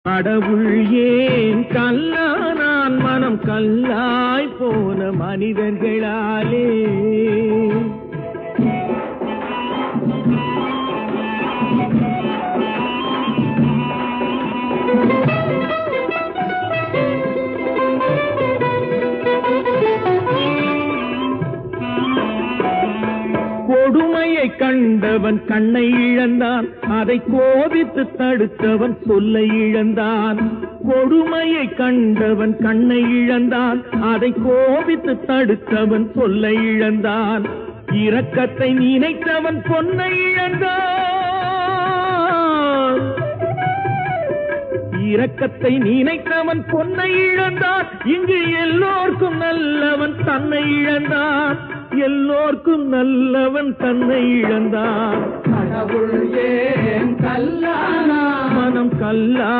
கடவுள் ஏன் கல்லானான் மனம் கல்லாய் போன மனிதர்களாலே. கொடுமையை கண்டவன் கண்ணை இழந்தான், அதை கோபித்து தடுத்தவன் சொல்லை இழந்தான். கொடுமையை கண்டவன் கண்ணை இழந்தான், அதை கோபித்து தடுத்தவன் சொல்லை இழந்தான். இரக்கத்தை நினைத்தவன் பொன்னை இழந்தான். இரக்கத்தை நினைத்தவன் பொன்னை இழந்தான். இங்கு எல்லோர்க்கும் நல்லவன் தன்னை இழந்தான். எல்லோர்க்கும் நல்லவன் தன்னை இழந்தான். கடவுள் ஏன் கல்லானான் மனம் கல்லா